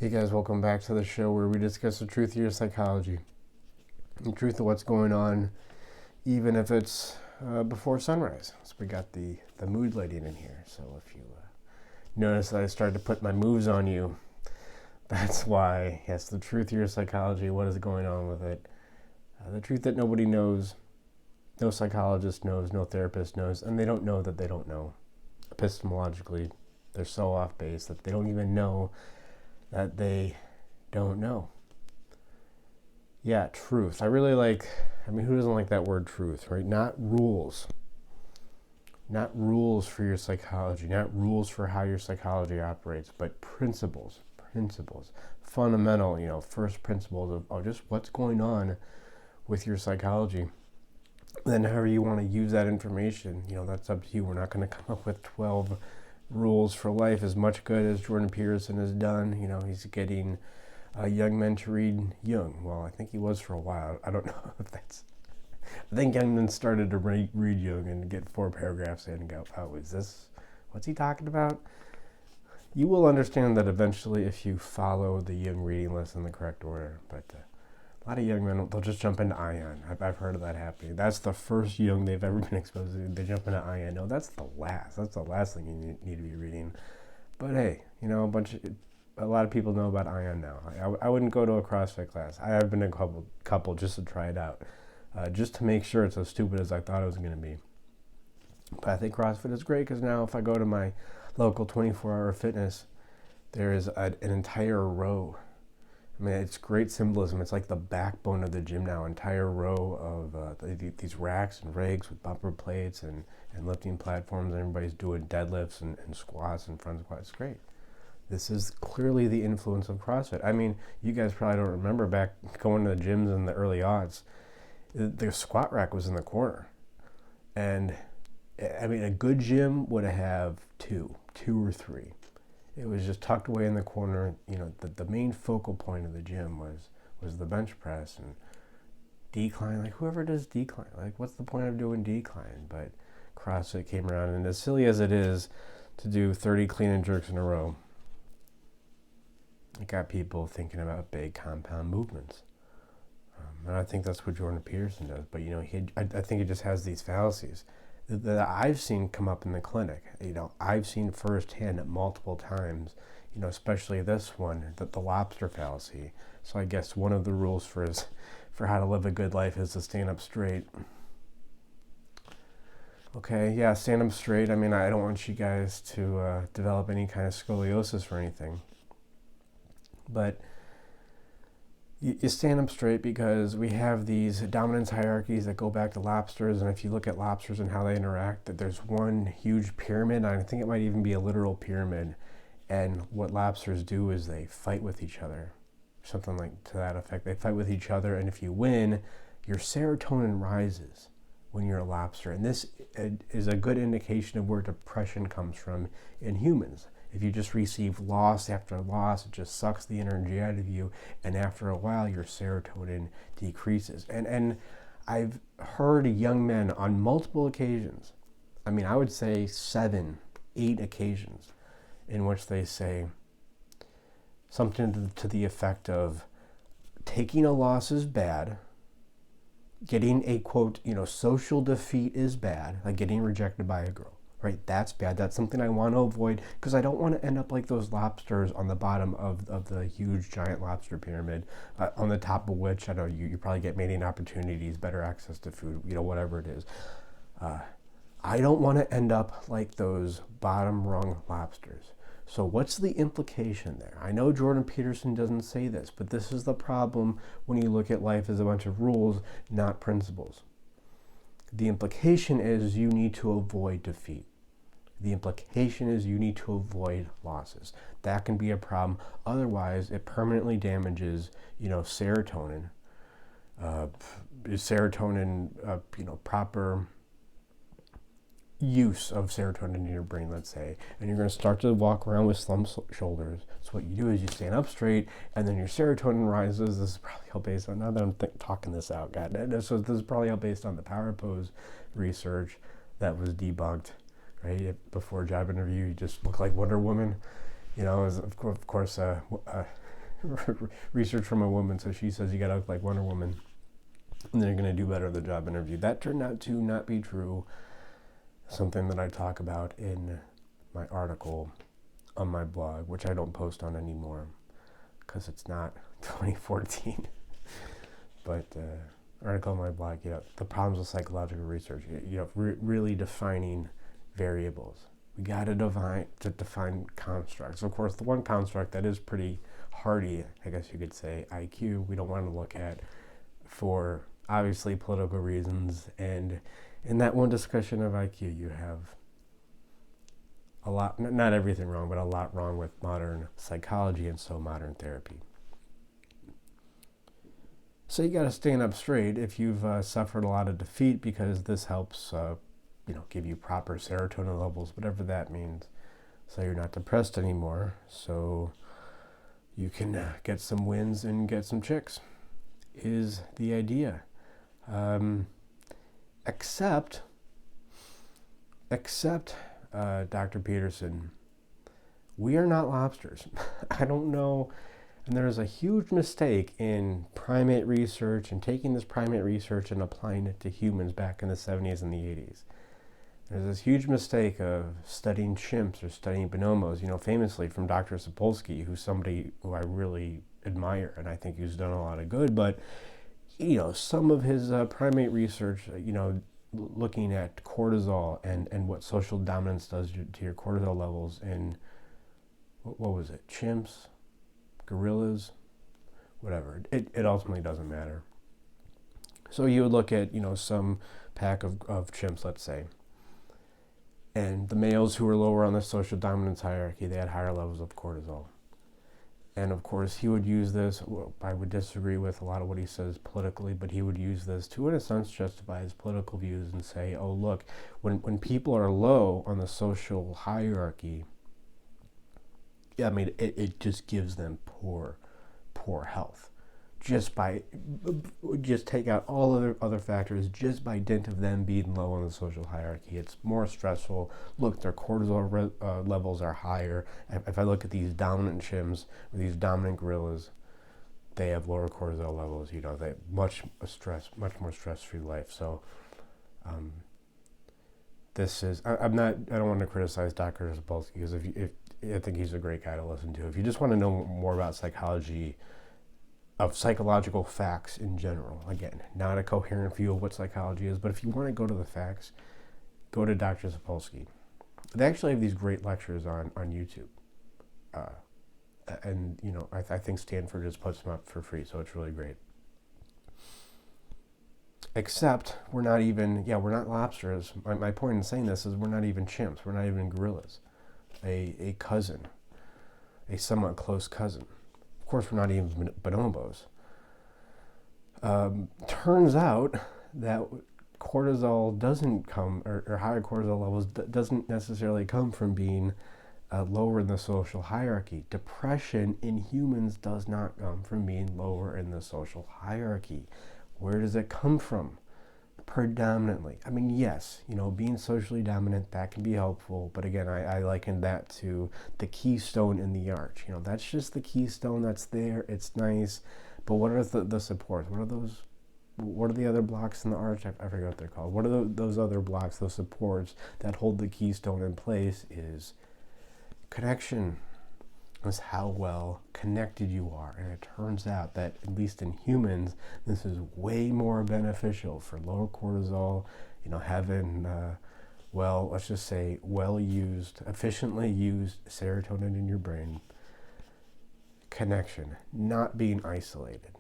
Hey guys, welcome back to the show where we discuss the truth of your psychology, the truth of what's going on, even if it's before sunrise. So we got the mood lighting in here. So if you notice that I started to put my moves on you, that's why. Yes, the truth of your psychology, what is going on with it. The truth that nobody knows, no psychologist knows, no therapist knows, and they don't know that they don't know. Epistemologically, they're so off base that they don't even know that they don't know. Yeah, truth. I really like, who doesn't like that word truth, right? Not rules. Not rules for your psychology, not rules for how your psychology operates, but principles. Fundamental, first principles of just what's going on with your psychology. Then however you want to use that information, that's up to you. We're not going to come up with 12 rules for life, as much good as Jordan Peterson has done. He's getting young men to read Jung. Well, I think he was for a while. I don't know if that's... I think young men started to read Jung and get 4 paragraphs in and go, oh, what's he talking about? You will understand that eventually if you follow the Jung reading list in the correct order. But a lot of young men, they'll just jump into ion. I've heard of that happening. That's the first Jung they've ever been exposed to. They jump into ion. No, that's the last. That's the last thing you need to be reading. But hey, a lot of people know about ion now. I wouldn't go to a CrossFit class. I have been to a couple just to try it out, just to make sure it's as stupid as I thought it was going to be. But I think CrossFit is great because now if I go to my local 24-hour fitness, there is an entire row. It's great symbolism. It's like the backbone of the gym now. Entire row of these racks and rigs with bumper plates and lifting platforms. Everybody's doing deadlifts and squats and front squats. It's great. This is clearly the influence of CrossFit. You guys probably don't remember back going to the gyms in the early aughts. The squat rack was in the corner. And, a good gym would have two or three. It was just tucked away in the corner. The main focal point of the gym was the bench press and decline. Like, whoever does decline, what's the point of doing decline? But CrossFit came around, and as silly as it is to do 30 clean and jerks in a row, it got people thinking about big compound movements. And I think that's what Jordan Peterson does. But, I think it just has these fallacies that I've seen come up in the clinic. I've seen firsthand multiple times, especially this one, the lobster fallacy. So I guess one of the rules for how to live a good life is to stand up straight. Okay, yeah, stand up straight. I don't want you guys to develop any kind of scoliosis or anything. But you stand up straight because we have these dominance hierarchies that go back to lobsters, and if you look at lobsters and how they interact, that there's one huge pyramid, and I think it might even be a literal pyramid, and what lobsters do is they fight with each other, something like to that effect. They fight with each other, and if you win, your serotonin rises when you're a lobster, and this is a good indication of where depression comes from in humans. If you just receive loss after loss, it just sucks the energy out of you, and after a while, your serotonin decreases. And I've heard young men on multiple occasions, I would say 7, 8 occasions, in which they say something to the effect of taking a loss is bad, getting a, quote, social defeat is bad, like getting rejected by a girl. Right, that's bad. That's something I want to avoid because I don't want to end up like those lobsters on the bottom of the huge giant lobster pyramid, on the top of which, I know you probably get mating opportunities, better access to food, whatever it is. I don't want to end up like those bottom rung lobsters. So what's the implication there? I know Jordan Peterson doesn't say this, but this is the problem when you look at life as a bunch of rules, not principles. The implication is you need to avoid defeat. The implication is you need to avoid losses. That can be a problem. Otherwise, it permanently damages, serotonin. Proper use of serotonin in your brain, let's say, and you're going to start to walk around with slumped shoulders. So what you do is you stand up straight, and then your serotonin rises. This is probably all based on, now that I'm talking this out, God, so this is probably all based on the power pose research that was debunked, right? Before a job interview, you just look like Wonder Woman. Is of course research from a woman, so she says you gotta look like Wonder Woman, and then you're gonna do better at the job interview. That turned out to not be true. Something that I talk about in my article on my blog, which I don't post on anymore because it's not 2014. But article on my blog, the problems with psychological research, really defining variables. We got to define constructs. Of course, the one construct that is pretty hardy, I guess you could say, IQ, we don't want to look at for obviously political reasons. And in that one discussion of IQ, you have a lot, not everything wrong, but a lot wrong with modern psychology and so modern therapy. So you got to stand up straight if you've suffered a lot of defeat, because this helps give you proper serotonin levels, whatever that means, so you're not depressed anymore, so you can get some wins and get some chicks, is the idea. Except Dr. Peterson, we are not lobsters. I don't know, and there's a huge mistake in primate research and taking this primate research and applying it to humans back in the 70s and the 80s. There's this huge mistake of studying chimps or studying bonobos, famously from Dr. Sapolsky, who's somebody who I really admire and I think who's done a lot of good. But, some of his primate research, looking at cortisol and what social dominance does to your cortisol levels in, what was it, chimps, gorillas, whatever. It ultimately doesn't matter. So you would look at, some pack of chimps, let's say, and the males who were lower on the social dominance hierarchy, they had higher levels of cortisol. And of course, he would use this, I would disagree with a lot of what he says politically, but he would use this to, in a sense, justify his political views and say, oh, look, when people are low on the social hierarchy, it just gives them poor health. Just take out all other factors, just by dint of them being low on the social hierarchy. It's more stressful. Look, their cortisol levels are higher. If I look at these dominant chimps or these dominant gorillas, they have lower cortisol levels. They have much more stress-free life. So this is, I don't want to criticize Dr. Sapolsky, because if I think he's a great guy to listen to. If you just want to know more about psychology, of psychological facts in general, again, not a coherent view of what psychology is, but if you want to go to the facts, go to Dr. Sapolsky. They actually have these great lectures on YouTube. And I think Stanford just puts them up for free, so it's really great. Except we're not lobsters. My point in saying this is we're not even chimps. We're not even gorillas. A cousin, a somewhat close cousin. Of course, we're not even bonobos. Turns out that cortisol doesn't come, or higher cortisol levels doesn't necessarily come from being lower in the social hierarchy. Depression in humans does not come from being lower in the social hierarchy. Where does it come from? Predominantly. Yes, being socially dominant, that can be helpful, but again, I liken that to the keystone in the arch. That's just the keystone that's there. It's nice, but what are the supports? What are the other blocks in the arch? I forget what they're called. What are those other blocks, those supports that hold the keystone in place? Is connection. Is how well connected you are. And it turns out that, at least in humans, this is way more beneficial for lower cortisol, having, let's just say, efficiently used serotonin in your brain. Connection, not being isolated.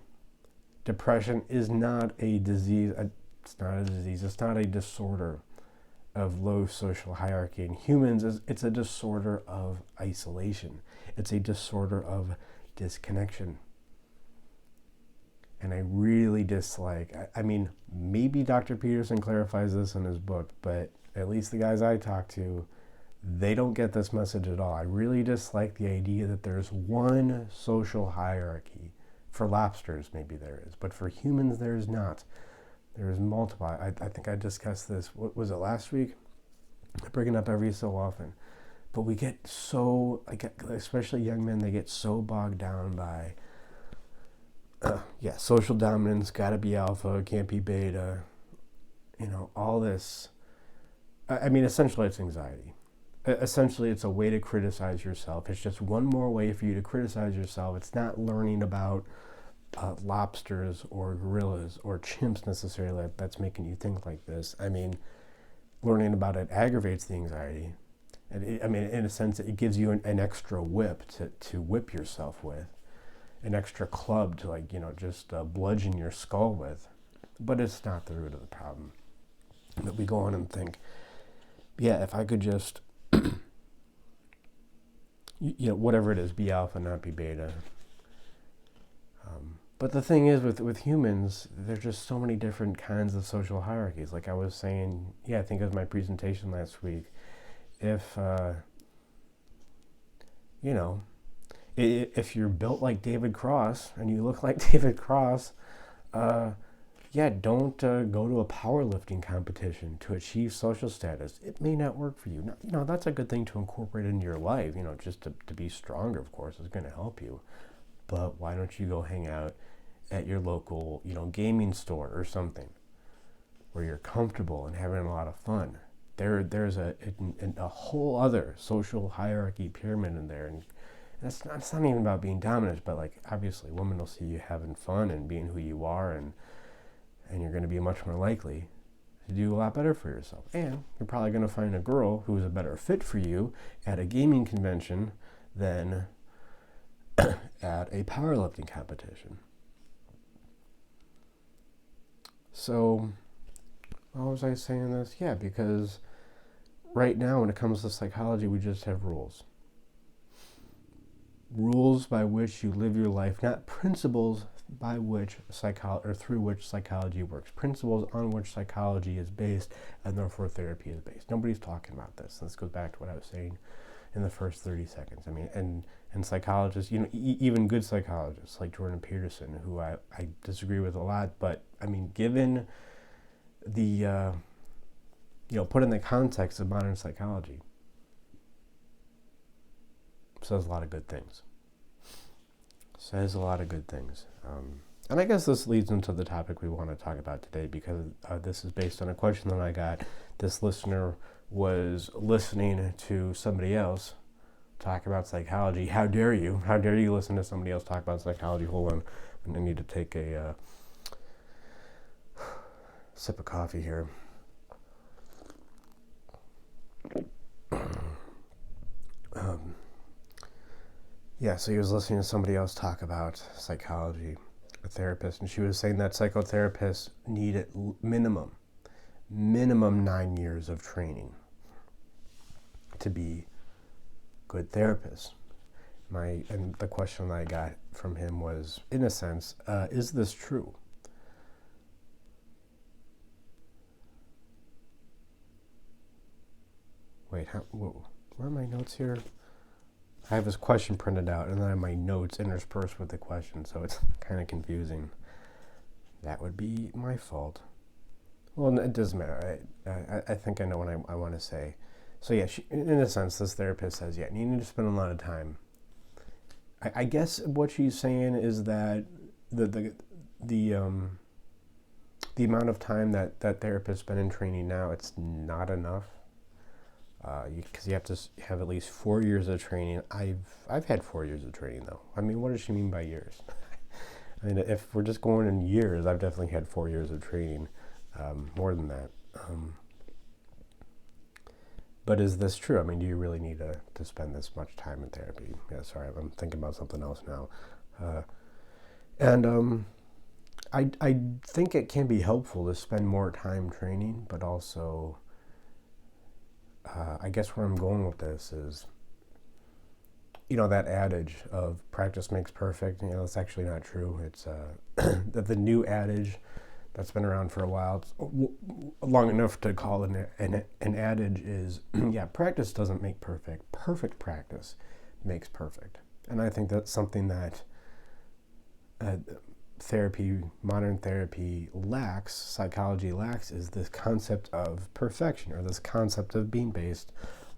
Depression is not a disease. It's not a disorder of low social hierarchy. In humans, it's a disorder of isolation. It's a disorder of disconnection. And I really dislike, maybe Dr. Peterson clarifies this in his book, but at least the guys I talk to, they don't get this message at all. I really dislike the idea that there's one social hierarchy. For lobsters, maybe there is, but for humans, there's not. There's multiple. I think I discussed this, what was it, last week? I bring it up every so often. But we get so, like, especially young men, they get so bogged down by, social dominance, gotta be alpha, can't be beta, all this. I mean, essentially it's anxiety. Essentially it's a way to criticize yourself. It's just one more way for you to criticize yourself. It's not learning about lobsters or gorillas or chimps necessarily that's making you think like this. I mean, learning about it aggravates the anxiety. And in a sense, it gives you an extra whip to whip yourself with, an extra club to just bludgeon your skull with. But it's not the root of the problem. That we go on and think, if I could just, whatever it is, be alpha, not be beta. But the thing is, with humans, there's just so many different kinds of social hierarchies. Like I was saying, I think it was my presentation last week. If, if you're built like David Cross and you look like David Cross, don't go to a powerlifting competition to achieve social status. It may not work for you. Now, that's a good thing to incorporate into your life, just to be stronger, of course, is going to help you. But why don't you go hang out at your local, gaming store or something where you're comfortable and having a lot of fun? There's a whole other social hierarchy pyramid in there, and it's not even about being dominant, but like obviously women will see you having fun and being who you are, and you're going to be much more likely to do a lot better for yourself. And you're probably going to find a girl who's a better fit for you at a gaming convention than at a powerlifting competition. So, why was I saying this? Because right now when it comes to psychology, we just have rules. Rules by which you live your life, not principles by which through which psychology works. Principles on which psychology is based, and therefore therapy is based. Nobody's talking about this. This goes back to what I was saying in the first 30 seconds. I mean, and psychologists, even good psychologists like Jordan Peterson, who I disagree with a lot, but I mean, given the, put in the context of modern psychology, says a lot of good things. And I guess this leads into the topic we want to talk about today, because this is based on a question that I got. This listener was listening to somebody else talk about psychology. How dare you? How dare you listen to somebody else talk about psychology? Hold on. I need to take a sip of coffee here. So he was listening to somebody else talk about psychology, a therapist, and she was saying that psychotherapists need at minimum 9 years of training to be good therapists. And the question I got from him was, in a sense, is this true? Wait, where are my notes here? I have this question printed out, and then I have my notes interspersed with the question, so it's kind of confusing. That would be my fault. Well, it doesn't matter. I think I know what I want to say. So in a sense, this therapist says, you need to spend a lot of time. I guess what she's saying is that the amount of time that therapists spend in training now, it's not enough. Because you have to have at least 4 years of training. I've had 4 years of training, though. I mean, what does she mean by years? I mean, if we're just going in years, I've definitely had 4 years of training, more than that. But is this true? I mean, do you really need to spend this much time in therapy? Sorry, I'm thinking about something else now. I think it can be helpful to spend more time training, but also... I guess where I'm going with this is, that adage of practice makes perfect, it's actually not true. It's the new adage that's been around for a while, it's long enough to call it an adage is, practice doesn't make perfect. Perfect practice makes perfect. And I think that's something that modern therapy lacks, psychology lacks, is this concept of perfection, or this concept of being based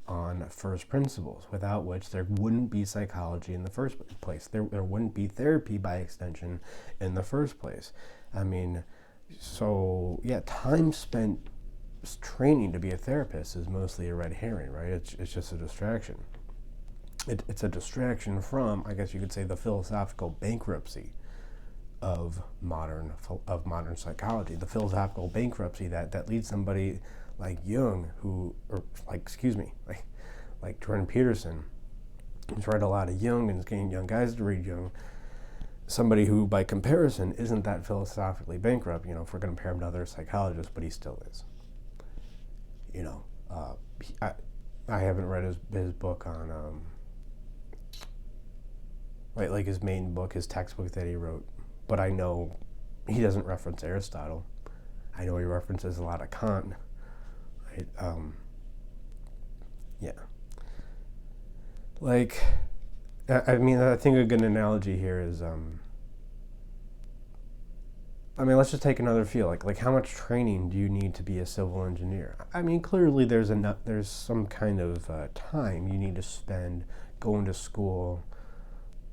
on first principles, without which there wouldn't be psychology in the first place. There wouldn't be therapy by extension in the first place. I mean, so yeah, time spent training to be a therapist is mostly a red herring, right? It's just a distraction. It's a distraction from, I guess you could say, the philosophical bankruptcy of modern psychology, the philosophical bankruptcy that leads somebody like Jung, like Jordan Peterson, who's read a lot of Jung and is getting young guys to read Jung. Somebody who, by comparison, isn't that philosophically bankrupt, if we're going to compare him to other psychologists, but he still is. I haven't read his book on, like his main book, his textbook that he wrote, but I know he doesn't reference Aristotle. I know he references a lot of Kant. Right? Yeah. Like, I mean, I think a good analogy here is, let's just take another field. Like how much training do you need to be a civil engineer? I mean, clearly there's some kind of time you need to spend going to school,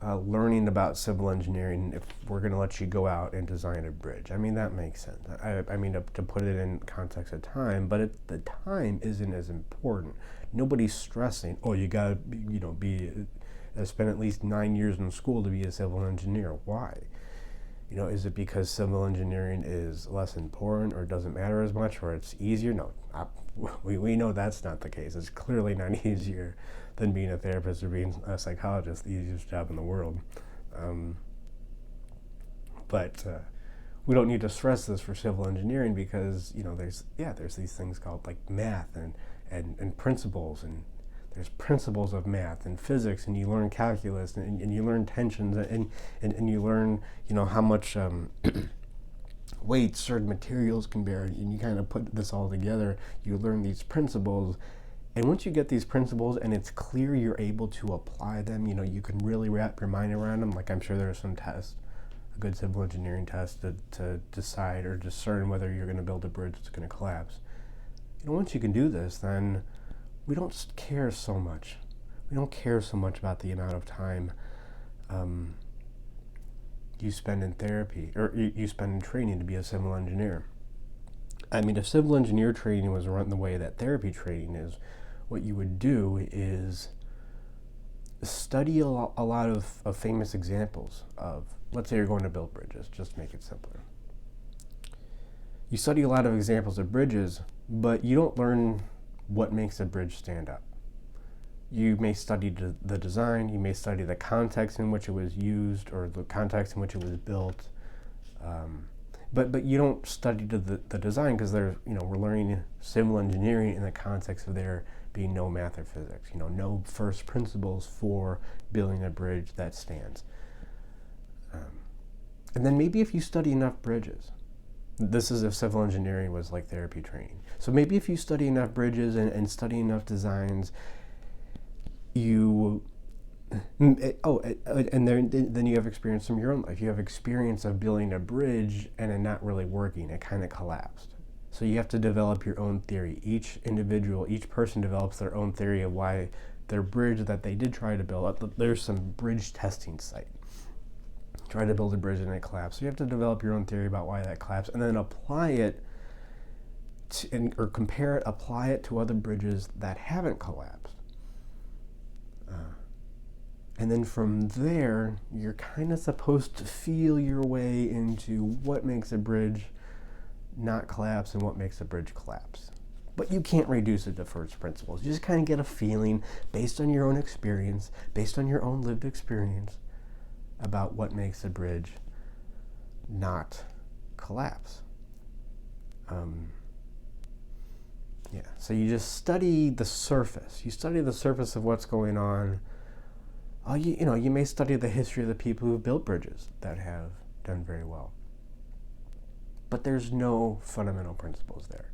learning about civil engineering if we're going to let you go out and design a bridge. I mean, that makes sense. I mean, to put it in context of time, but the time isn't as important. Nobody's stressing, oh, you got to, spend at least 9 years in school to be a civil engineer. Why? Is it because civil engineering is less important or doesn't matter as much or it's easier? No, we know that's not the case. It's clearly not easier than being a therapist or being a psychologist, the easiest job in the world. But we don't need to stress this for civil engineering because, there's these things called like math and principles, and there's principles of math and physics, and you learn calculus and you learn tensions and you learn, how much weight certain materials can bear, and you kind of put this all together. You learn these principles. And once you get these principles and it's clear you're able to apply them, you can really wrap your mind around them. Like I'm sure there's some tests, a good civil engineering test to decide or discern whether you're going to build a bridge that's going to collapse. Once you can do this, then we don't care so much. We don't care so much about the amount of time you spend in therapy or you spend in training to be a civil engineer. I mean, if civil engineer training was run the way that therapy training is, what you would do is study a lot of famous examples of, let's say you're going to build bridges, just to make it simpler. You study a lot of examples of bridges, but you don't learn what makes a bridge stand up. You may study the design, you may study the context in which it was used or the context in which it was built, but you don't study the design because we're learning civil engineering in the context of there being no math or physics, no first principles for building a bridge that stands. And then maybe if you study enough bridges, this is if civil engineering was like therapy training. So maybe if you study enough bridges and study enough designs, and then you have experience from your own life. You have experience of building a bridge and it not really working. It kind of collapsed. So you have to develop your own theory. Each person develops their own theory of why their bridge that they did try to build, there's some bridge testing site. Try to build a bridge and it collapsed. So you have to develop your own theory about why that collapsed and then apply it apply it to other bridges that haven't collapsed. And then from there, you're kind of supposed to feel your way into what makes a bridge not collapse and what makes a bridge collapse. But you can't reduce it to first principles. You just kind of get a feeling based on your own experience, based on your own lived experience about what makes a bridge not collapse. So you just study the surface. You study the surface of what's going on. You may study the history of the people who've built bridges that have done very well. But there's no fundamental principles there.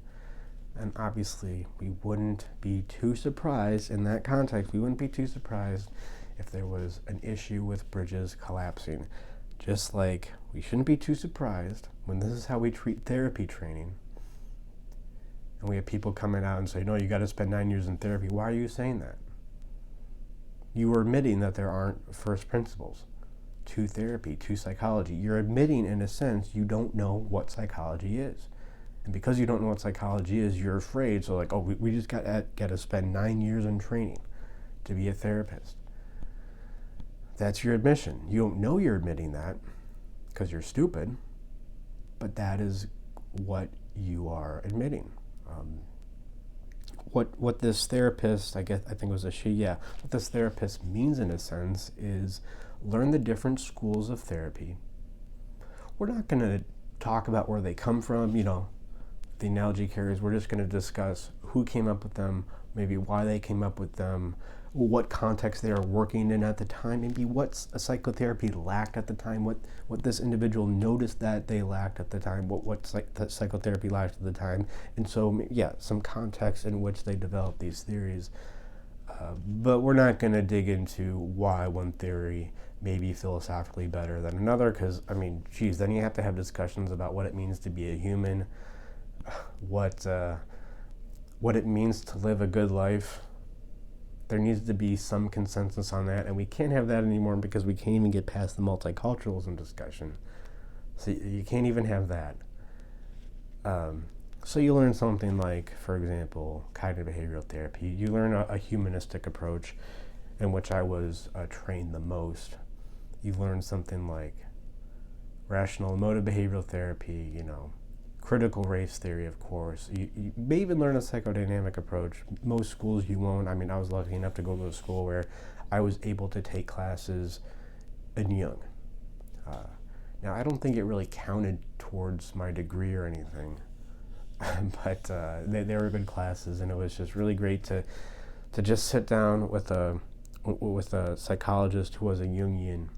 And obviously, we wouldn't be too surprised in that context. We wouldn't be too surprised if there was an issue with bridges collapsing. Just like we shouldn't be too surprised when this is how we treat therapy training. And we have people coming out and say, no, you got to spend 9 years in therapy. Why are you saying that? You are admitting that there aren't first principles to therapy, to psychology. You're admitting, in a sense, you don't know what psychology is. And because you don't know what psychology is, you're afraid. So like, oh, we just got to spend 9 years in training to be a therapist. That's your admission. You don't know you're admitting that because you're stupid, but that is what you are admitting. What this therapist, I think it was a she, yeah, what this therapist means in a sense is learn the different schools of therapy. We're not going to talk about where they come from, the analogy carries. We're just going to discuss who came up with them, maybe why they came up with them, what context they are working in at the time, maybe what a psychotherapy lacked at the time, what this individual noticed that they lacked at the time, what psychotherapy lacked at the time, and so yeah, some context in which they developed these theories. But we're not going to dig into why one theory may be philosophically better than another, because then you have to have discussions about what it means to be a human, what it means to live a good life. There needs to be some consensus on that, and we can't have that anymore because we can't even get past the multiculturalism discussion. So you can't even have that. So you learn something like, for example, cognitive behavioral therapy. You learn a humanistic approach in which I was trained the most. You learn something like rational emotive behavioral therapy, critical race theory, of course. You may even learn a psychodynamic approach. Most schools you won't. I was lucky enough to go to a school where I was able to take classes in Jung. Now, I don't think it really counted towards my degree or anything, but they were good classes, and it was just really great to just sit down with a psychologist who was a Jungian,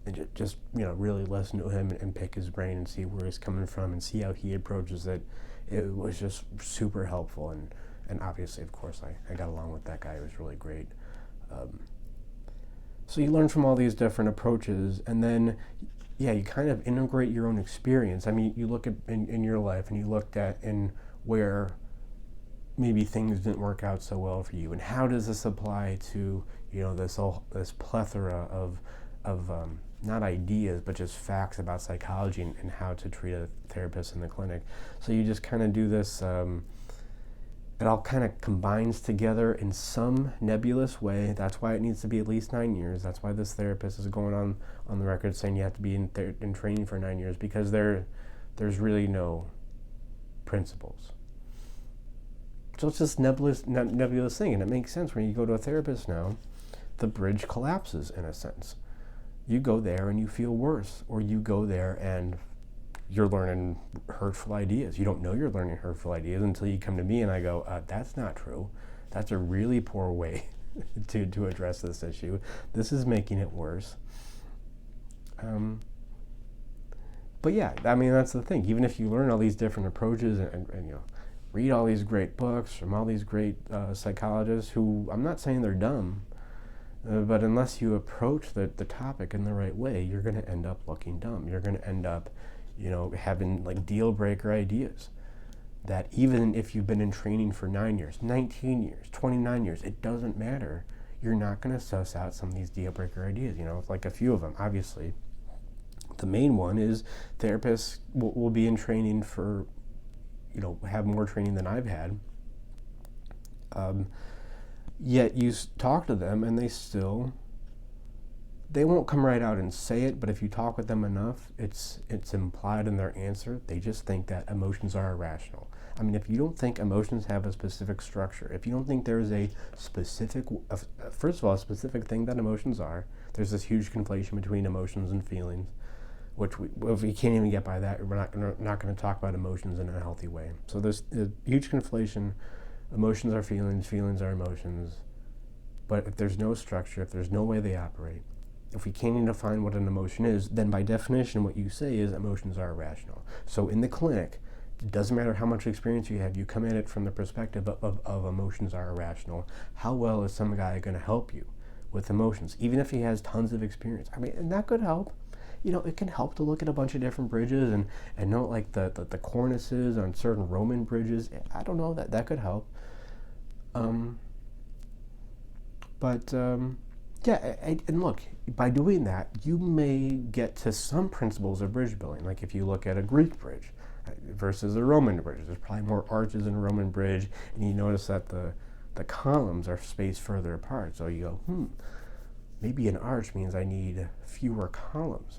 and just really listen to him and pick his brain and see where he's coming from and see how he approaches it. It was just super helpful, and obviously, of course, I got along with that guy. It was really great. So you learn from all these different approaches, and then you kind of integrate your own experience. You look at in your life, and you looked at in where maybe things didn't work out so well for you, and how does this apply to this plethora of not ideas, but just facts about psychology and how to treat a therapist in the clinic. So you just kind of do this, it all kind of combines together in some nebulous way. That's why it needs to be at least 9 years. That's why this therapist is going on the record saying you have to be in training for 9 years, because there's really no principles. So it's just nebulous thing, and it makes sense when you go to a therapist now. The bridge collapses in a sense. You go there and you feel worse, or you go there and you're learning hurtful ideas. You don't know you're learning hurtful ideas until you come to me and I go, that's not true. That's a really poor way to address this issue. This is making it worse. But yeah, that's the thing. Even if you learn all these different approaches and read all these great books from all these great psychologists who, I'm not saying they're dumb, but unless you approach the topic in the right way, you're going to end up looking dumb. You're going to end up, having like deal breaker ideas that even if you've been in training for 9 years, 19 years, 29 years, it doesn't matter. You're not going to suss out some of these deal breaker ideas. It's like a few of them, obviously. The main one is therapists will be in training for, have more training than I've had. Yet you talk to them and they won't come right out and say it, but if you talk with them enough, it's implied in their answer. They just think that emotions are irrational. If you don't think emotions have a specific structure, if you don't think there is a specific, first of all, a specific thing that emotions are, there's this huge conflation between emotions and feelings, which if we can't even get by that, we're not going to talk about emotions in a healthy way. So there's a huge conflation. Emotions are feelings, feelings are emotions. But if there's no structure, if there's no way they operate, if we can't even define what an emotion is, then by definition what you say is emotions are irrational. So in the clinic, it doesn't matter how much experience you have, you come at it from the perspective of emotions are irrational. How well is some guy going to help you with emotions, even if he has tons of experience? And that could help. it can help to look at a bunch of different bridges and note like the cornices on certain Roman bridges. I don't know, that could help. Um, but yeah, and look, by doing that, you may get to some principles of bridge building. Like if you look at a Greek bridge versus a Roman bridge, there's probably more arches in a Roman bridge, and you notice that the columns are spaced further apart. So you go, maybe an arch means I need fewer columns.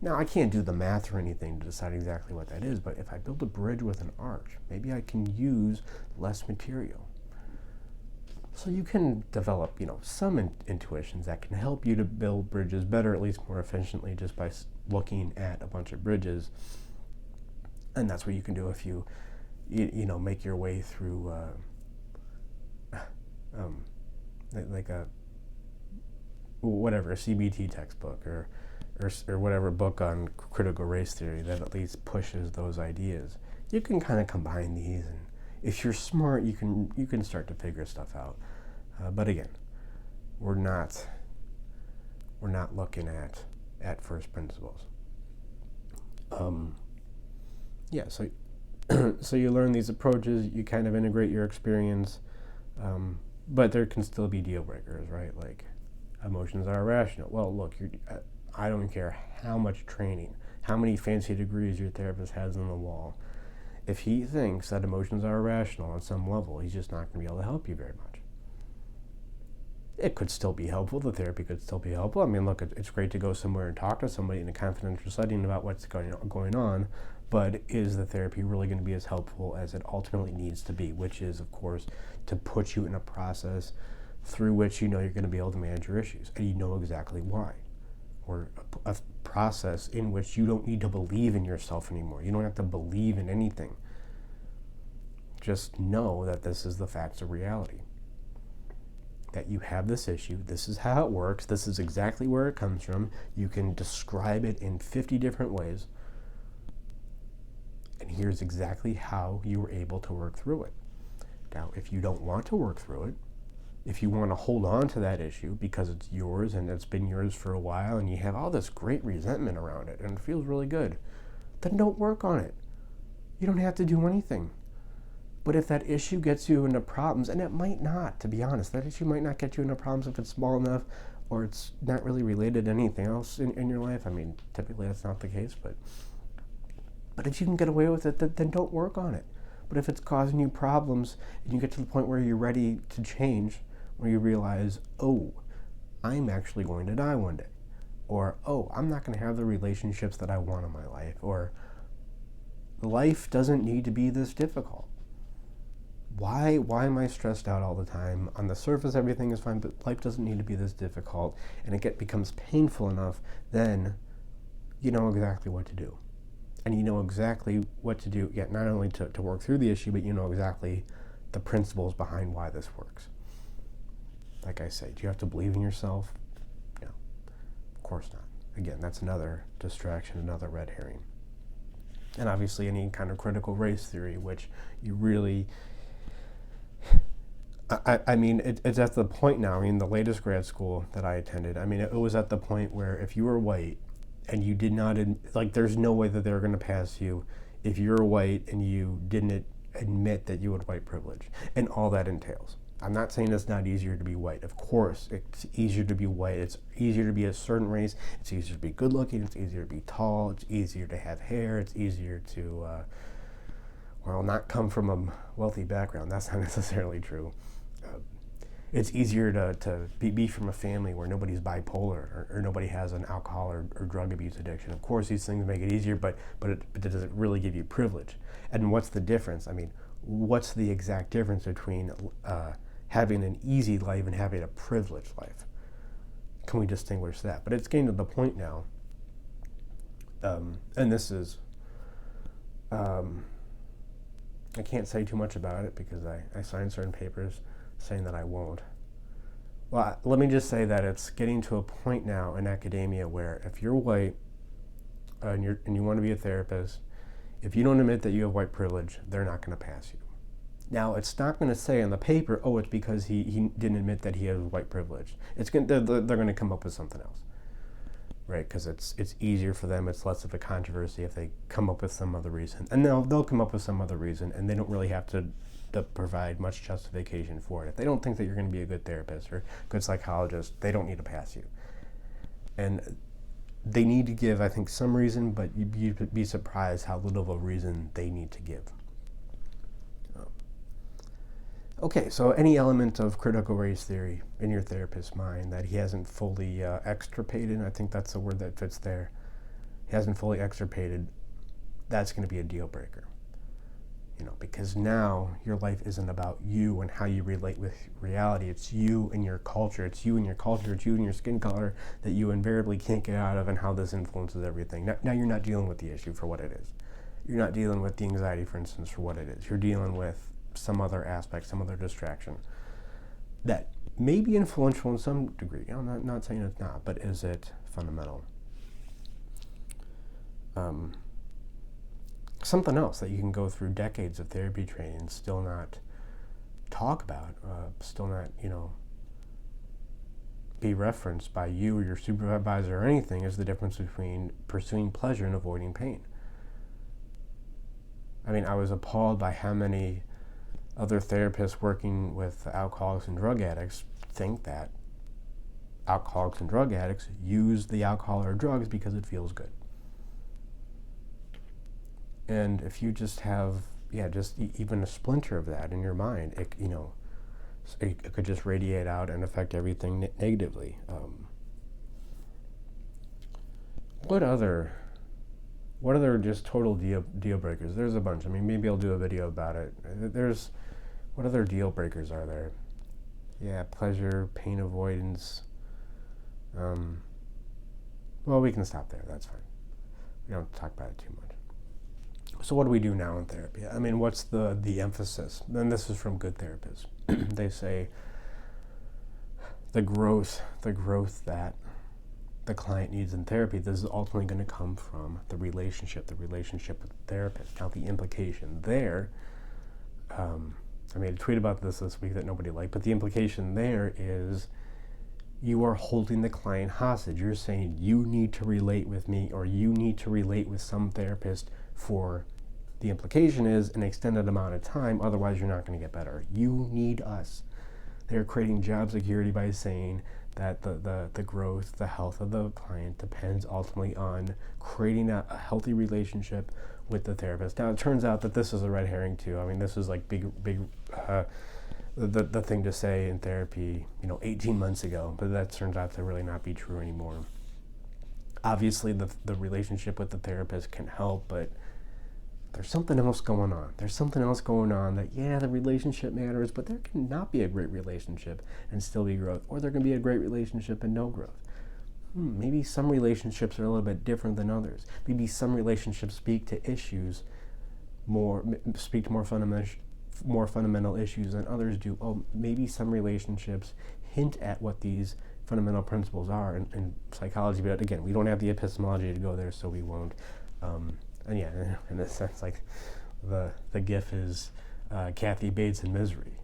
Now, I can't do the math or anything to decide exactly what that is, but if I build a bridge with an arch, maybe I can use less material. So you can develop, some intuitions that can help you to build bridges better, at least more efficiently, just by looking at a bunch of bridges. And that's what you can do if you make your way through like a CBT textbook or whatever book on critical race theory that at least pushes those ideas. You can kind of combine these, and if you're smart, you can start to figure stuff out. But again, we're not looking at first principles. So so you learn these approaches, you kind of integrate your experience, but there can still be deal breakers, right? Like emotions are irrational. Well, look, I don't care how much training, how many fancy degrees your therapist has on the wall. If he thinks that emotions are irrational on some level, he's just not going to be able to help you very much. It could still be helpful. The therapy could still be helpful. I mean, look, it's great to go somewhere and talk to somebody in a confidential setting about what's going on, but is the therapy really going to be as helpful as it ultimately needs to be, which is, of course, to put you in a process through which you're going to be able to manage your issues, and you know exactly why. Or a process in which you don't need to believe in yourself anymore. You don't have to believe in anything. Just know that this is the facts of reality. That you have this issue, this is how it works, this is exactly where it comes from. You can describe it in 50 different ways. And here's exactly how you were able to work through it. Now, if you don't want to work through it, if you want to hold on to that issue because it's yours and it's been yours for a while and you have all this great resentment around it and it feels really good, then don't work on it. You don't have to do anything. But if that issue gets you into problems, and it might not, to be honest, that issue might not get you into problems if it's small enough or it's not really related to anything else in your life. I mean, typically that's not the case, but if you can get away with it, then don't work on it. But if it's causing you problems and you get to the point where you're ready to change, where you realize, I'm actually going to die one day. Or, I'm not going to have the relationships that I want in my life. Or, life doesn't need to be this difficult. Why am I stressed out all the time? On the surface, everything is fine, but life doesn't need to be this difficult. And it becomes painful enough, then you know exactly what to do. And you know exactly what to do, not only to work through the issue, but you know exactly the principles behind why this works. Like I say, do you have to believe in yourself? No, of course not. Again, that's another distraction, another red herring. And obviously any kind of critical race theory, which you really, I mean, it's at the point now, the latest grad school that I attended, it was at the point where if you were white and you did not, there's no way that they were going to pass you if you're white and you didn't admit that you had white privilege and all that entails. I'm not saying it's not easier to be white. Of course, it's easier to be white. It's easier to be a certain race. It's easier to be good looking. It's easier to be tall. It's easier to have hair. It's easier to, not come from a wealthy background. That's not necessarily true. It's easier to be from a family where nobody's bipolar or nobody has an alcohol or drug abuse addiction. Of course, these things make it easier, but does it really give you privilege? And what's the difference? What's the exact difference between having an easy life and having a privileged life? Can we distinguish that? But it's getting to the point now, and this is, I can't say too much about it because I signed certain papers saying that I won't. Well, let me just say that it's getting to a point now in academia where if you're white and you want to be a therapist, if you don't admit that you have white privilege, they're not going to pass you. Now, it's not going to say in the paper, it's because he didn't admit that he has white privilege. They're going to come up with something else. right? Because it's easier for them. It's less of a controversy if they come up with some other reason, and they'll come up with some other reason, and they don't really have to provide much justification for it. If they don't think that you're going to be a good therapist or good psychologist, they don't need to pass you. And they need to give, I think, some reason, but you'd be surprised how little of a reason they need to give. Okay, so any element of critical race theory in your therapist's mind that he hasn't fully extirpated, I think that's the word that fits there, he hasn't fully extirpated, that's going to be a deal breaker. Because now your life isn't about you and how you relate with reality. It's you and your culture. It's you and your culture. It's you and your skin color that you invariably can't get out of, and how this influences everything. Now you're not dealing with the issue for what it is. You're not dealing with the anxiety, for instance, for what it is. You're dealing with some other aspect, some other distraction that may be influential in some degree. I'm not saying it's not, but is it fundamental? Something else that you can go through decades of therapy training and still not talk about, still not, be referenced by you or your supervisor or anything, is the difference between pursuing pleasure and avoiding pain. I mean, I was appalled by how many other therapists working with alcoholics and drug addicts think that alcoholics and drug addicts use the alcohol or drugs because it feels good. And if you just have, even a splinter of that in your mind, it could just radiate out and affect everything negatively. What other just total deal breakers? There's a bunch. I mean, maybe I'll do a video about it. What other deal breakers are there? Yeah, pleasure, pain avoidance. Well, we can stop there. That's fine. We don't talk about it too much. So what do we do now in therapy? I mean, what's the emphasis? And this is from good therapists. They say the growth that the client needs in therapy, this is ultimately going to come from the relationship with the therapist. Now, the implication there, I made a tweet about this week that nobody liked, but the implication there is you are holding the client hostage. You're saying you need to relate with me, or you need to relate with some therapist for, the implication is, an extended amount of time, otherwise you're not going to get better. You need us. They're creating job security by saying that the growth, the health of the client depends ultimately on creating a healthy relationship with the therapist. Now, it turns out that this is a red herring too. I mean, this is like big the thing to say in therapy, 18 months ago, but that turns out to really not be true anymore. Obviously, the relationship with the therapist can help, but there's something else going on. There's something else going on that, the relationship matters, but there can not be a great relationship and still be growth, or there can be a great relationship and no growth. Maybe some relationships are a little bit different than others. Maybe some relationships speak to more fundamental issues than others do. Oh, maybe some relationships hint at what these fundamental principles are in psychology, but again, we don't have the epistemology to go there, so we won't. And in a sense, like the GIF is Kathy Bates in Misery.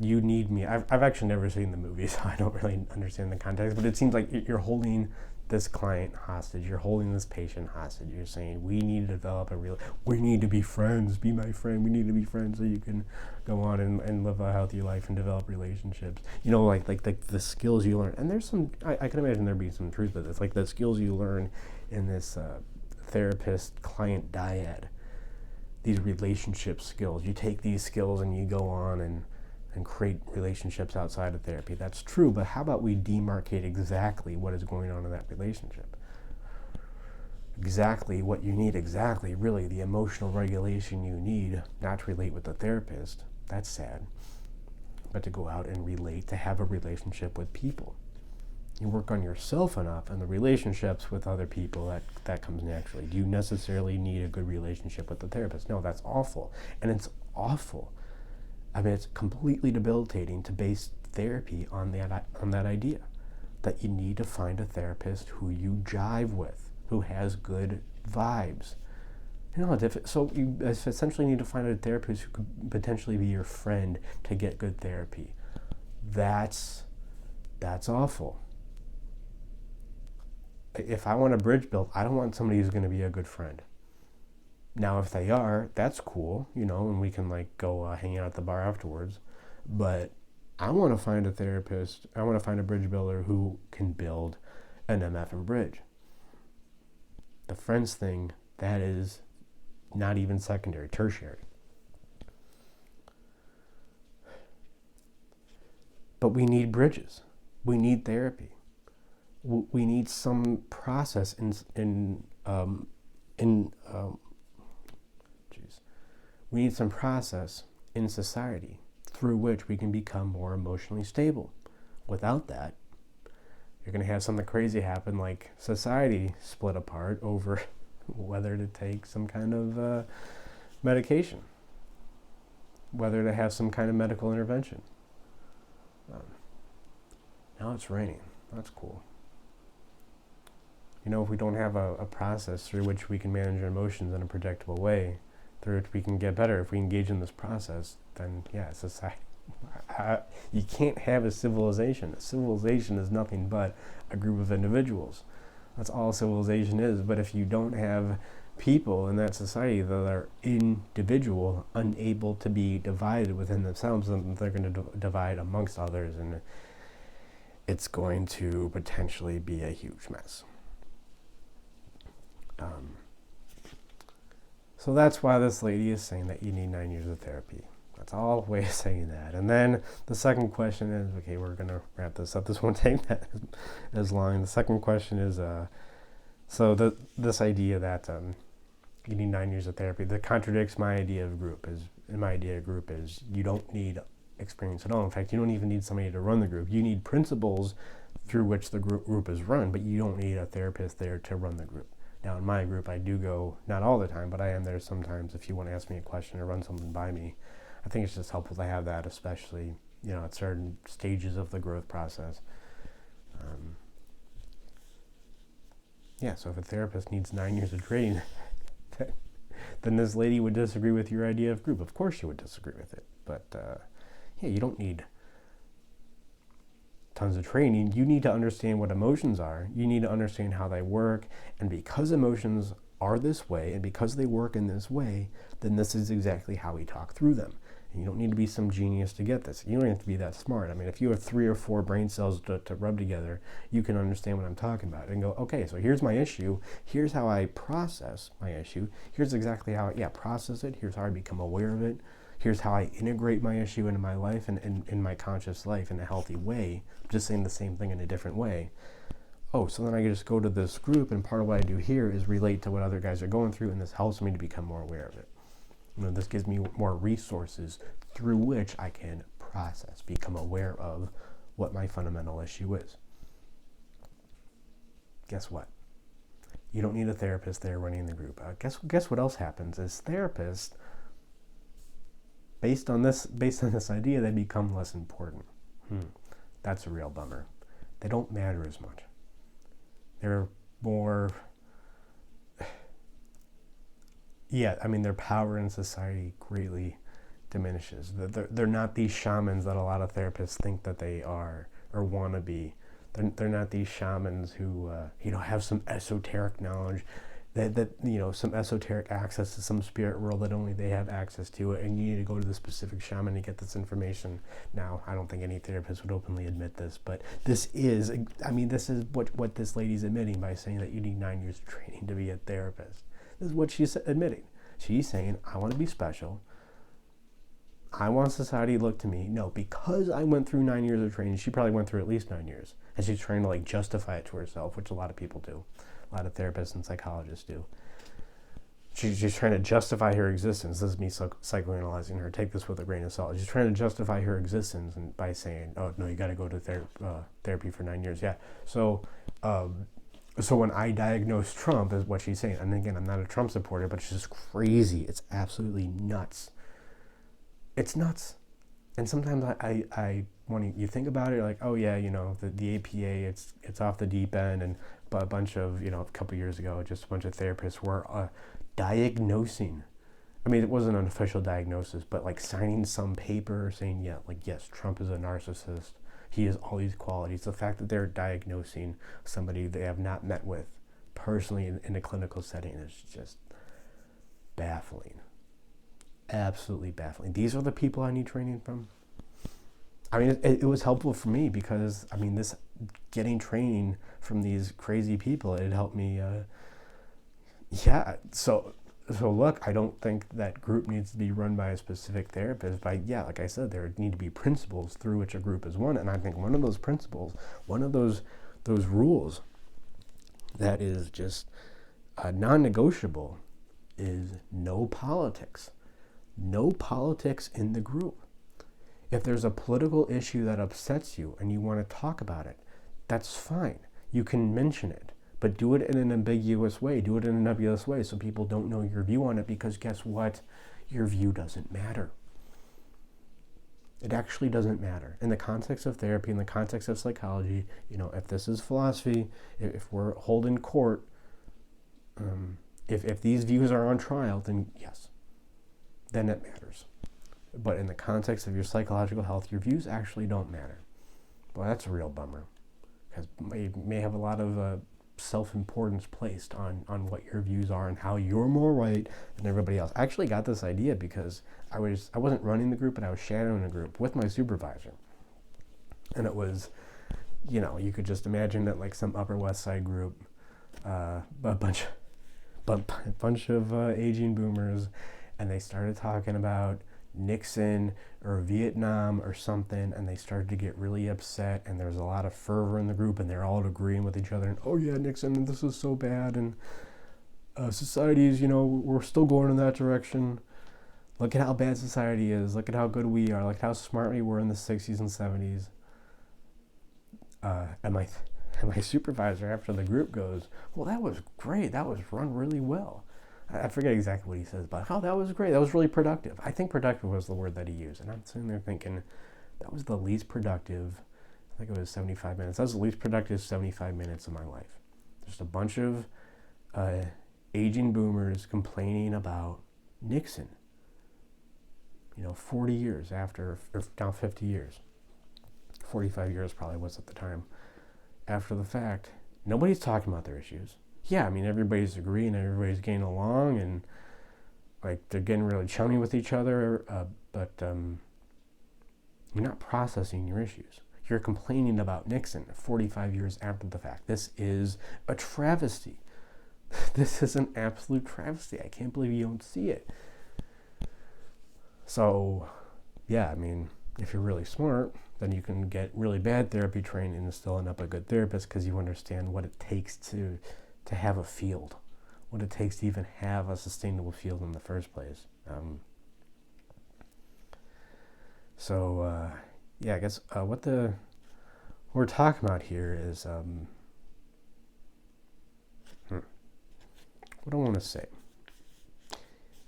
You need me. I've actually never seen the movie, so I don't really understand the context, but it seems like you're holding this client hostage. You're holding this patient hostage. You're saying, we need to develop we need to be friends. Be my friend. We need to be friends so you can go on and live a healthy life and develop relationships. Like the skills you learn. And there's some, I can imagine there being some truth to this. Like the skills you learn in this therapist-client dyad. These relationship skills. You take these skills and you go on and create relationships outside of therapy. That's true, but how about we demarcate exactly what is going on in that relationship? Exactly what you need, really the emotional regulation you need, not to relate with the therapist. That's sad. But to go out and relate, to have a relationship with people. You work on yourself enough, and the relationships with other people, that comes naturally. Do you necessarily need a good relationship with the therapist? No, that's awful. And it's awful. I mean, it's completely debilitating to base therapy on that idea, that you need to find a therapist who you jive with, who has good vibes. So you essentially need to find a therapist who could potentially be your friend to get good therapy. That's That's awful. If I want a bridge built, I don't want somebody who's going to be a good friend. Now, if they are, that's cool, and we can like go hang out at the bar afterwards. But I want to find a therapist. I want to find a bridge builder who can build an MF and bridge. The friends thing, that is not even secondary, tertiary. But we need bridges. We need therapy. We need some process we need some process in society through which we can become more emotionally stable. Without that, you're going to have something crazy happen, like society split apart over whether to take some kind of medication, whether to have some kind of medical intervention. Now it's raining. That's cool. If we don't have a process through which we can manage our emotions in a predictable way, through which we can get better, if we engage in this process, then society. You can't have a civilization. A civilization is nothing but a group of individuals. That's all civilization is. But if you don't have people in that society that are individual, unable to be divided within themselves, then they're going to divide amongst others, and it's going to potentially be a huge mess. So that's why this lady is saying that you need 9 years of therapy. That's all way of saying that. And then the second question is, okay, we're going to wrap this up. This won't take that as long. The second question is, this idea that you need 9 years of therapy, that contradicts my idea of group. My idea of group is you don't need experience at all. In fact, you don't even need somebody to run the group. You need principles through which the group is run, but you don't need a therapist there to run the group. Now, in my group, I do go, not all the time, but I am there sometimes if you want to ask me a question or run something by me. I think it's just helpful to have that, especially, at certain stages of the growth process. So if a therapist needs 9 years of training, then this lady would disagree with your idea of group. Of course she would disagree with it. But, you don't need tons of training. You need to understand what emotions are. You need to understand how they work. And because emotions are this way, and because they work in this way, then this is exactly how we talk through them. And you don't need to be some genius to get this. You don't have to be that smart. I mean, if you have 3 or 4 brain cells to rub together, you can understand what I'm talking about and go, okay, so here's my issue. Here's how I process my issue. Here's exactly how I process it. Here's how I become aware of it. Here's how I integrate my issue into my life and in my conscious life in a healthy way. I'm just saying the same thing in a different way. Oh, so then I can just go to this group, and part of what I do here is relate to what other guys are going through, and this helps me to become more aware of it. This gives me more resources through which I can process, become aware of what my fundamental issue is. Guess what? You don't need a therapist there running the group. Guess what else happens is therapists, based on this idea, they become less important. That's a real bummer. They don't matter as much. They're more, their power in society greatly diminishes. They're not these shamans that a lot of therapists think that they are or want to be. They're not these shamans who have some esoteric knowledge, that some esoteric access to some spirit world that only they have access to, and you need to go to the specific shaman to get this information. Now, I don't think any therapist would openly admit this, but this is what this lady's admitting by saying that you need 9 years of training to be a therapist. This is what she's admitting. She's saying, I want to be special. I want society to look to me. No, because I went through 9 years of training. She probably went through at least 9 years. And she's trying to justify it to herself, which a lot of people do. A lot of therapists and psychologists do. She's trying to justify her existence. This is me psychoanalyzing her. Take this with a grain of salt. She's trying to justify her existence by saying, oh, no, you got to go to therapy for 9 years. Yeah. So when I diagnosed Trump, is what she's saying. And again, I'm not a Trump supporter, but it's just crazy. It's absolutely nuts. It's nuts. And sometimes when you think about it, you're like, oh yeah, the APA, it's off the deep end, and a bunch of, a couple years ago, just a bunch of therapists were diagnosing. I mean, it wasn't an official diagnosis, but signing some paper saying, yes, Trump is a narcissist. He has all these qualities. The fact that they're diagnosing somebody they have not met with personally in a clinical setting is just baffling. Absolutely baffling. These are the people I need training from. I mean, it was helpful for me because, I mean, this getting training from these crazy people, it helped me. So look, I don't think that group needs to be run by a specific therapist. Like I said, there need to be principles through which a group is one. And I think one of those principles, one of those rules that is just non-negotiable is no politics. No politics in the group. If there's a political issue that upsets you and you want to talk about it, that's fine. You can mention it, but do it in an ambiguous way. Do it in a nebulous way so people don't know your view on it, because guess what? Your view doesn't matter. It actually doesn't matter. In the context of therapy, in the context of psychology, if this is philosophy, if we're holding court, if these views are on trial, then yes, then it matters. But in the context of your psychological health, your views actually don't matter. Well, that's a real bummer, because you may have a lot of self-importance placed on what your views are and how you're more right than everybody else. I actually got this idea because I wasn't running the group, but I was shadowing a group with my supervisor. And it was, you could just imagine that like some Upper West Side group, a bunch of aging boomers, and they started talking about Nixon or Vietnam or something, and they started to get really upset, and there was a lot of fervor in the group, and they're all agreeing with each other, and oh yeah, Nixon, and this is so bad, and societies, we're still going in that direction. Look at how bad society is. Look at how good we are. Look at how smart we were in the 60s and 70s. And my supervisor after the group goes, well, that was great. That was run really well. I forget exactly what he says, but that was great. That was really productive. I think productive was the word that he used. And I'm sitting there thinking, that was the least productive, I think it was 75 minutes. That was the least productive 75 minutes of my life. Just a bunch of aging boomers complaining about Nixon. 40 years after, or now 50 years. 45 years probably was at the time. After the fact, nobody's talking about their issues. Yeah, I mean, everybody's agreeing, everybody's getting along, and like they're getting really chummy with each other, but you're not processing your issues. You're complaining about Nixon 45 years after the fact. This is a travesty. This is an absolute travesty. I can't believe you don't see it. So, yeah, I mean, if you're really smart, then you can get really bad therapy training and still end up a good therapist, because you understand what it takes to have a field, what it takes to even have a sustainable field in the first place. I guess what we're talking about here is what do I want to say?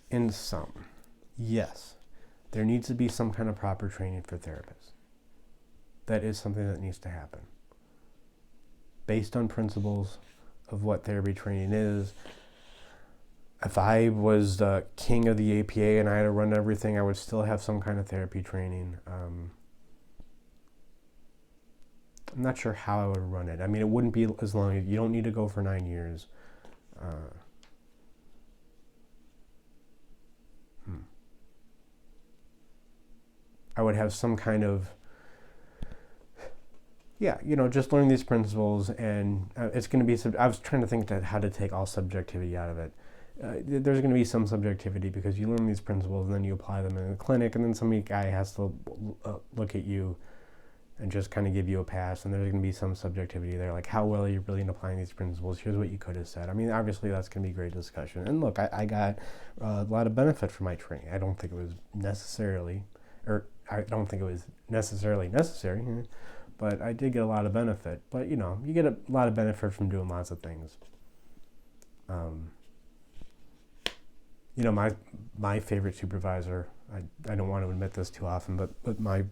In sum, yes, there needs to be some kind of proper training for therapists. That is something that needs to happen, based on principles of what therapy training is. If I was the king of the APA and I had to run everything, I would still have some kind of therapy training. I'm not sure how I would run it. I mean, it wouldn't be as long as, you don't need to go for 9 years. I would have some kind of, just learn these principles, and it's going to be, I was trying to think that how to take all subjectivity out of it. There's going to be some subjectivity, because you learn these principles and then you apply them in the clinic, and then some guy has to look at you and just kind of give you a pass, and there's going to be some subjectivity there, like how well are you really in applying these principles? Here's what you could have said. I mean, obviously that's going to be great discussion. And look, I got a lot of benefit from my training. I don't think it was necessarily necessary, but I did get a lot of benefit. But you get a lot of benefit from doing lots of things. My favorite supervisor, I don't want to admit this too often, but my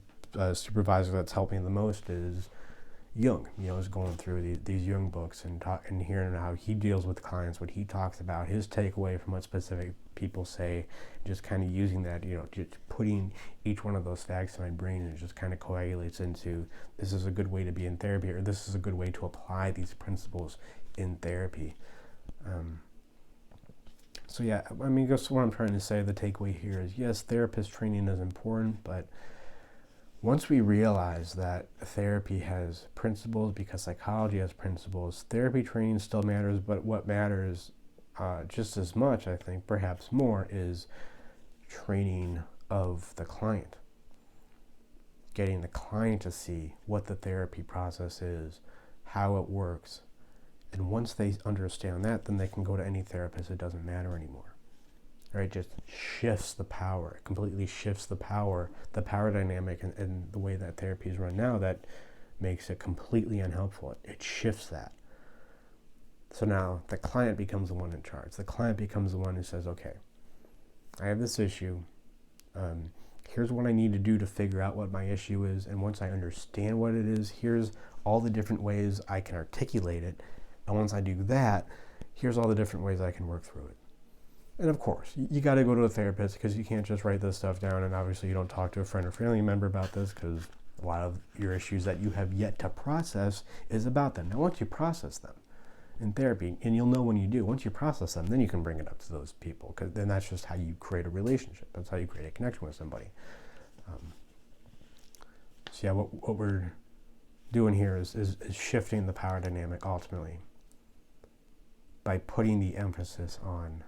supervisor that's helped me the most is Jung, is going through these Jung books and hearing how he deals with clients, what he talks about, his takeaway from what specific people say, just kind of using that, just putting each one of those facts in my brain, and it just kind of coagulates into, this is a good way to be in therapy, or this is a good way to apply these principles in therapy. So yeah, I guess what I'm trying to say, the takeaway here is, yes, therapist training is important, but once we realize that therapy has principles because psychology has principles, therapy training still matters, but what matters just as much, I think, perhaps more, is training of the client. Getting the client to see what the therapy process is, how it works. And once they understand that, then they can go to any therapist. It doesn't matter anymore. Right? Just shifts the power. It completely shifts the power dynamic, and the way that therapy is run now, that makes it completely unhelpful. It shifts that. So now the client becomes the one in charge. The client becomes the one who says, okay, I have this issue. Here's what I need to do to figure out what my issue is. And once I understand what it is, here's all the different ways I can articulate it. And once I do that, here's all the different ways I can work through it. And of course, you got to go to a therapist, because you can't just write this stuff down, and obviously you don't talk to a friend or family member about this, because a lot of your issues that you have yet to process is about them. Now, once you process them in therapy, and you'll know when you do, once you process them, then you can bring it up to those people, because then that's just how you create a relationship. That's how you create a connection with somebody. So yeah, what we're doing here is shifting the power dynamic ultimately by putting the emphasis on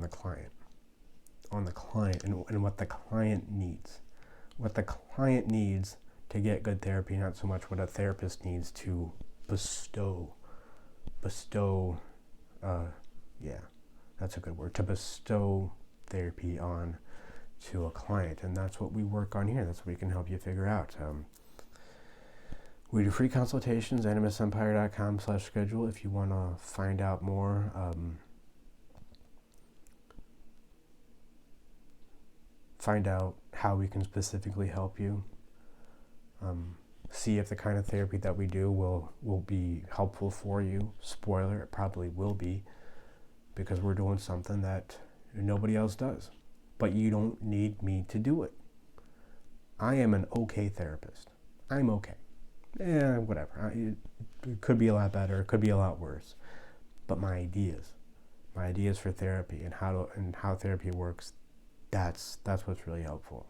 the client, and what the client needs. What the client needs to get good therapy, not so much what a therapist needs to bestow, that's a good word, to bestow therapy on to a client. And that's what we work on here. That's what we can help you figure out. We do free consultations, animusempire.com/schedule if you want to find out more. Find out how we can specifically help you. See if the kind of therapy that we do will be helpful for you. Spoiler, it probably will be, because we're doing something that nobody else does. But you don't need me to do it. I am an okay therapist. I'm okay. Whatever. It could be a lot better. It could be a lot worse. But my ideas for therapy and how therapy works, that's what's really helpful.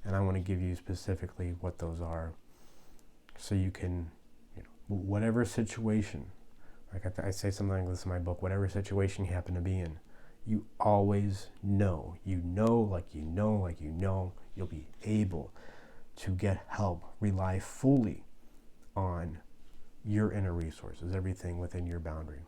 And I want to give you specifically what those are, so you can, whatever situation, like I say something like this in my book, whatever situation you happen to be in, you always know, you'll be able to get help, rely fully on your inner resources, everything within your boundary.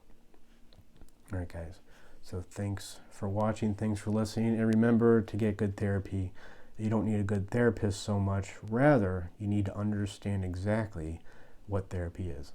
All right, guys. So thanks for watching, thanks for listening, and remember, to get good therapy, you don't need a good therapist so much, rather, you need to understand exactly what therapy is.